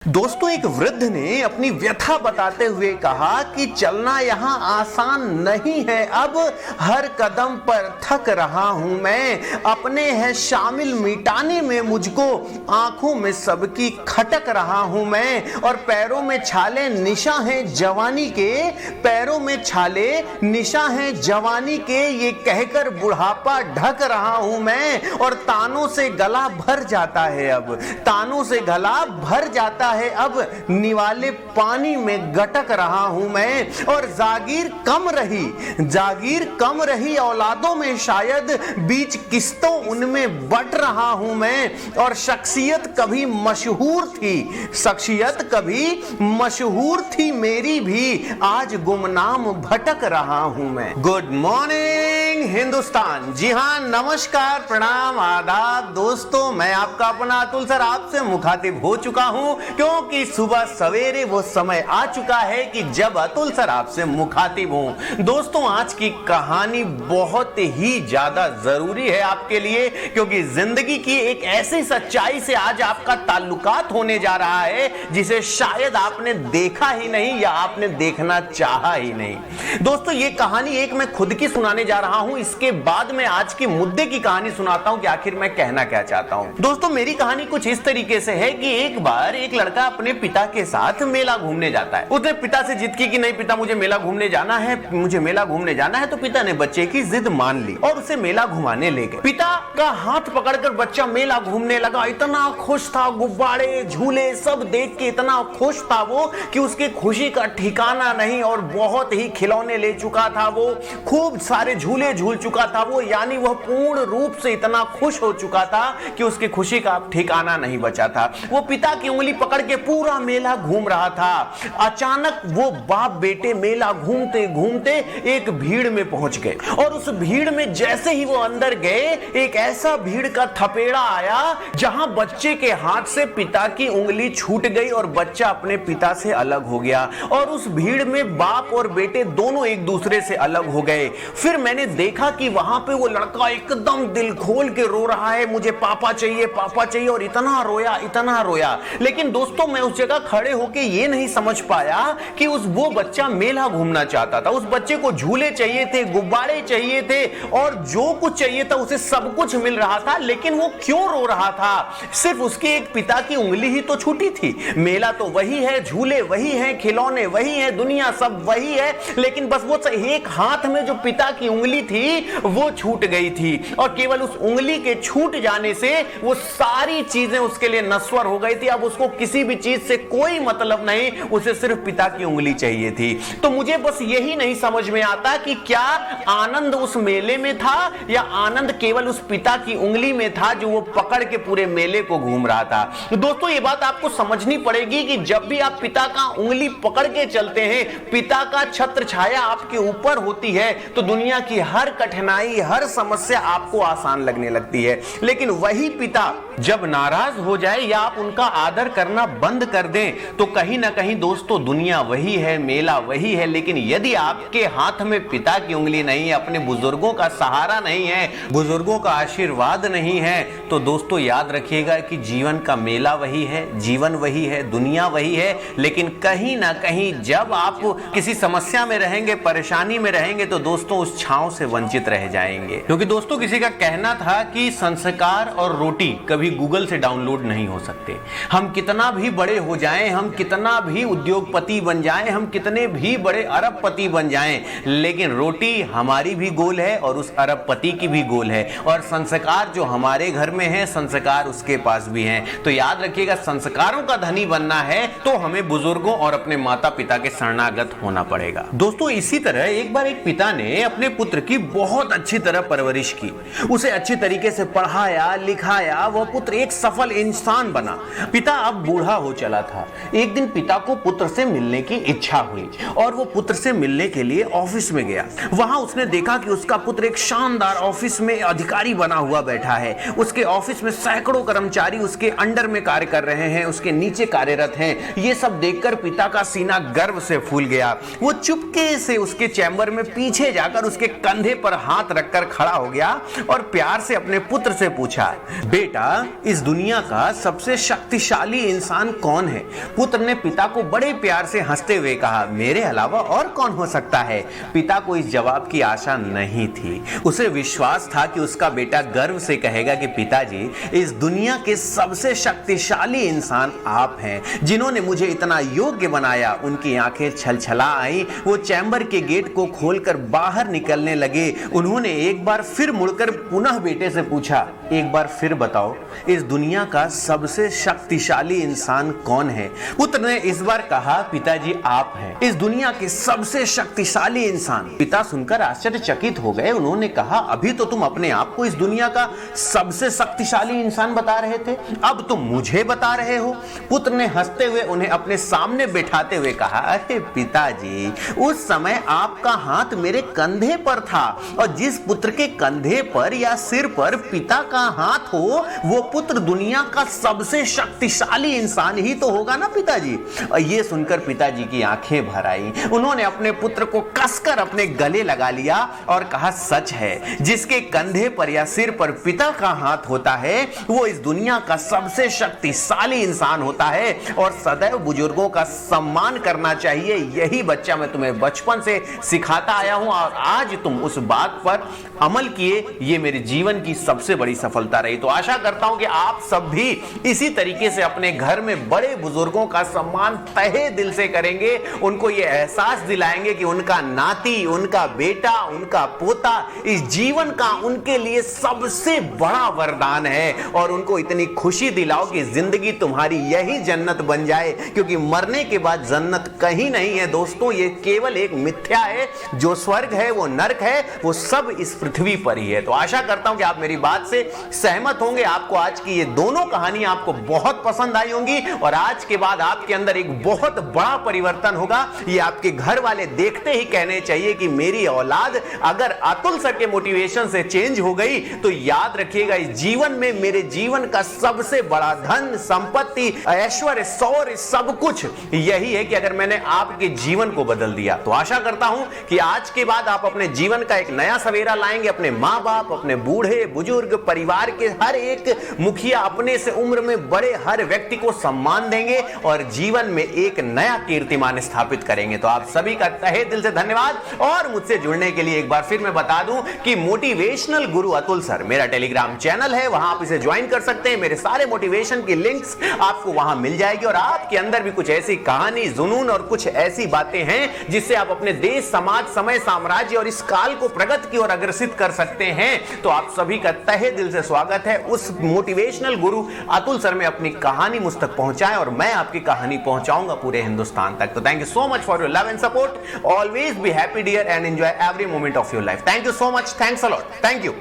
दोस्तों, एक वृद्ध ने अपनी व्यथा बताते हुए कहा कि चलना यहाँ आसान नहीं है। अब हर कदम पर थक रहा हूं मैं, अपने है शामिल मिटाने में मुझको, आंखों में सबकी खटक रहा हूं मैं, और पैरों में छाले निशा है जवानी के, पैरों में छाले निशा है जवानी के, ये कहकर बुढ़ापा ढक रहा हूं मैं, और तानों से गला भर जाता है, अब तानों से गला भर जाता है, अब निवाले पानी में गटक रहा हूं मैं, और जागीर कम रही औलादों में शायद, बीच किस्तों उनमें बट रहा हूं मैं, और शख्सियत कभी मशहूर थी मेरी भी, आज गुमनाम भटक रहा हूं मैं। Good morning Hindustan. जी हां, नमस्कार, प्रणाम, आदाब दोस्तों, मैं आपका अपना अतुल सर आपसे मुखातिब हो चुका हूं, क्योंकि सुबह सवेरे वो समय आ चुका है कि जब अतुल सर आपसे मुखातिब हूं। दोस्तों, आज की कहानी बहुत ही ज्यादा जरूरी है आपके लिए, क्योंकि जिंदगी की एक ऐसी सच्चाई से आज आपका ताल्लुकात होने जा रहा है जिसे शायद आपने देखा ही नहीं या आपने देखना चाहा ही नहीं। दोस्तों, ये कहानी एक मैं खुद की सुनाने जा रहा हूं, इसके बाद मैं आज के मुद्दे की कहानी सुनाता हूं कि आखिर मैं कहना क्या चाहता हूं। दोस्तों, मेरी कहानी कुछ इस तरीके से है कि एक बार एक लड़का अपने पिता के साथ मेला घूमने जाता है। उसने पिता से जिद की कि नहीं पिता, मुझे मेला घूमने जाना है, तो पिता ने बच्चे की जिद मान ली और उसे मेला घुमाने ले गए। पिता का हाथ पकड़कर बच्चा मेला घूमने लगा। इतना खुश था, गुब्बारे झूले सब देख के इतना खुश था वो कि उसकी खुशी का ठिकाना नहीं, और बहुत ही खिलौने ले चुका था वो, खूब सारे झूले झूल चुका था वो, यानी वह पूर्ण रूप से इतना खुश हो चुका था कि उसकी खुशी का ठिकाना नहीं बचा था। वो पिता की उंगली पकड़ के पूरा मेला घूम रहा था। अचानक वो बाप बेटे मेला घूमते घूमते एक भीड़ में पहुंच गए, और उस भीड़ में जैसे ही वो अंदर गए, एक ऐसा भीड़ का थपेड़ा आया जहां बच्चे के हाथ से पिता की उंगली छूट गई और बच्चा अपने पिता से अलग हो गया, और उस भीड़ में बाप और बेटे दोनों एक दूसरे से अलग हो गए। फिर मैंने देखा कि वहां पे वो लड़का एकदम दिल खोल के रो रहा है, मुझे पापा चाहिए, और इतना रोया। लेकिन दोस्तों, मैं उस जगह खड़े होके ये नहीं समझ पाया कि वो बच्चा मेला घूमना चाहता था। उस बच्चे को झूले चाहिए थे, गुब्बारे चाहिए थे, और जो कुछ चाहिए था उसे सब कुछ मिल रहा था, लेकिन वो क्यों रो रहा था? सिर्फ उसके एक पिता की उंगली ही तो छूटी थी। मेला तो वही है, झूले वही हैं, खिलौने वही हैं, दुनिया सब वही है, लेकिन बस वो एक हाथ में जो पिता की उंगली थी वो छूट गई थी, और केवल उस उंगली के छूट जाने से वो सारी चीजें उसके लिए नश्वर हो गई थी। अब उसको किसी भी चीज से कोई मतलब नहीं, उसे सिर्फ पिता की उंगली चाहिए थी। तो मुझे बस यही नहीं समझ में आता कि क्या आनंद उस मेले में था या आनंद केवल उस पिता की उंगली में था जो वो पकड़ के पूरे मेले को घूम रहा था। दोस्तों, ये बात आपको समझनी पड़ेगी कि जब भी आप पिता का उंगली पकड़ के चलते हैं, पिता का छत्र छाया आपके ऊपर होती है, तो दुनिया की हर कठिनाई, हर समस्या आपको आसान लगने लगती है। लेकिन वही पिता जब नाराज हो जाए या आप उनका आदर करना बंद कर दें, तो कहीं ना कहीं दोस्तों दुनिया वही है, मेला वही है। लेकिन यदि आपके हाथ में पिता की उंगली नहीं है, अपने बुजुर्गों का सहारा नहीं है, बुजुर्गों का आशीर्वाद नहीं है, तो दोस्तों याद रखिएगा कि जीवन का मेला वही है, जीवन वही है, दुनिया वही है। लेकिन कहीं ना कहीं जब आप किसी समस्या में रहेंगे, परेशानी में रहेंगे, तो दोस्तों उस छांव से वंचित रह जाएंगे। क्योंकि दोस्तों किसी का कहना था कि संस्कार और रोटी कभी गूगल से डाउनलोड नहीं हो सकते। हम कितना भी बड़े हो जाएं, हम कितना भी उद्योगपति बन जाएं, हम कितने भी बड़े अरबपति बन जाएं, लेकिन रोटी हमारी भी गोल है और उस अरबपति की भी गोल है, और संस्कार जो हमारे घर में है, संस्कार उसके पास भी हैं। तो याद रखिएगा, संस्कारों का धनी बनना है तो हमें बुजुर्गों और अपने माता पिता के शरणागत होना पड़ेगा। दोस्तों, इसी तरह एक बार एक पिता ने अपने पुत्र की बहुत अच्छी तरह परवरिश की, उसे अच्छी तरीके से पढ़ाया लिखाया, वह पुत्र एक सफल इंसान बना। पिता अब बूढ़ा हो चला था। एक दिन पिता को पुत्र से मिलने की इच्छा हुई और वो पुत्र से मिलने के लिए ऑफिस में गया। वहां उसने देखा कि उसका पुत्र एक शानदार ऑफिस में अधिकारी बना हुआ बैठा है। उसके ऑफिस में सैकड़ों कर्मचारी उसके अंडर में कार्य कर रहे हैं, उसके नीचे कार्यरत हैं। ये सब देखकर पिता का सीना गर्व से फूल गया। वो चुपके से उसके चैम्बर में पीछे जाकर उसके कंधे कंधे पर हाथ रखकर खड़ा हो गया और प्यार से अपने पुत्र से पूछा, बेटा इस दुनिया का सबसे शक्तिशाली इंसान कौन है? पुत्र ने पिता को बड़े प्यार से हंसते हुए कहा, मेरे अलावा और कौन हो सकता है? पिता को इस जवाब की आशा नहीं थी। उसे विश्वास था कि उसका बेटा गर्व से कहेगा कि पिताजी, इस दुनिया के सबसे शक्तिशाली इंसान आप हैं, जिन्होंने मुझे इतना योग्य बनाया। उनकी आंखें छलछला आई। वो चैम्बर के गेट को खोलकर बाहर निकलने लगे। उन्होंने एक बार फिर मुड़कर पुनः बेटे से पूछा, एक बार फिर बताओ, इस दुनिया का सबसे शक्तिशाली इंसान कौन है? पुत्र ने इस बार कहा, पिताजी आप हैं इस दुनिया के सबसे शक्तिशाली इंसान। पिता सुनकर आश्चर्यचकित हो गए। उन्होंने कहा, अभी तो तुम अपने आप को इस दुनिया का सबसे शक्तिशाली इंसान बता रहे थे, अब तुम मुझे बता रहे हो? पुत्र ने हंसते हुए उन्हें अपने सामने बैठाते हुए कहा, अरे पिताजी, उस समय आपका हाथ मेरे कंधे पर था, और जिस पुत्र के कंधे पर या सिर पर पिता का हाथ हो, वो पुत्र दुनिया का सबसे शक्तिशाली इंसान ही तो होगा ना पिताजी। और ये सुनकर पिताजी की आंखें भर आई। उन्होंने अपने पुत्र को कसकर अपने गले लगा लिया और कहा, सच है, जिसके कंधे पर या सिर पर पिता का हाथ होता है, वो इस दुनिया का सबसे शक्तिशाली इंसान होता है। और सदैव बुजुर्गों का सम्मान करना चाहिए, यही बच्चा मैं तुम्हें बचपन से सिखाता आया हूं, और आज तुम उस बात पर अमल किए, ये मेरे जीवन की सबसे बड़ी सफलता रही। तो आशा करता हूं कि आप सब भी इसी तरीके से अपने घर में बड़े बुजुर्गों का सम्मान तहे दिल से करेंगे, उनको ये एहसास दिलाएंगे कि उनका नाती, उनका बेटा, उनका पोता इस जीवन का उनके लिए सबसे बड़ा वरदान है, और उनको इतनी खुशी दिलाओ कि जिंदगी तुम्हारी यही जन्नत बन जाए, क्योंकि मरने के बाद जन्नत कहीं नहीं है दोस्तों, ये केवल एक मिथ्या है। जो स्वर्ग है, वो नरक है, वो सब इस पृथ्वी पर ही है। तो आशा करता हूं कि आप मेरी बात से सहमत होंगे। आपको आज की ये दोनों कहानियां आपको बहुत पसंद आई होंगी, और आज के बाद आपके अंदर एक बहुत बड़ा परिवर्तन होगा। ये आपके घर वाले देखते ही कहने चाहिए कि मेरी औलाद अगर अतुल सर के मोटिवेशन से चेंज हो गई, तो याद रखिएगा, इस जीवन में मेरे जीवन का सबसे बड़ा धन, संपत्ति, ऐश्वर्य, शौर्य, सब कुछ यही है कि अगर मैंने आपके जीवन को बदल दिया। तो आशा करता हूं कि आज के बाद आप अपने जीवन का एक नया सवेरा लाएंगे, अपने मां बाप, अपने बूढ़े बुजुर्ग, परिवार के हर एक मुखिया, अपने से उम्र में बड़े हर व्यक्ति को सम्मान देंगे, और जीवन में एक नया कीर्तिमान स्थापित करेंगे। तो आप सभी का तहे दिल से धन्यवाद। और मुझसे जुड़ने के लिए एक बार फिर मैं बता दूं कि मोटिवेशनल गुरु अतुल सर मेरा टेलीग्राम चैनल है, वहां आप इसे ज्वाइन कर सकते हैं। मेरे सारे मोटिवेशन की लिंक्स आपको वहां मिल जाएगी, और आपके अंदर भी कुछ ऐसी कहानी, जुनून और कुछ ऐसी बातें हैं जिससे आप अपने देश, समाज, समय, साम्राज्य और इस काल को प्रगति की ओर अग्रसित कर सकते हैं। तो आप सभी का तहे दिल से स्वागत है। उस मोटिवेशनल गुरु अतुल सर में अपनी कहानी मुझ तक पहुंचाएं, और मैं आपकी कहानी पहुंचाऊंगा पूरे हिंदुस्तान तक। तो thank you so much for your love and support. Always be happy dear and enjoy every moment of your life. Thank you so much. Thanks a lot. Thank you.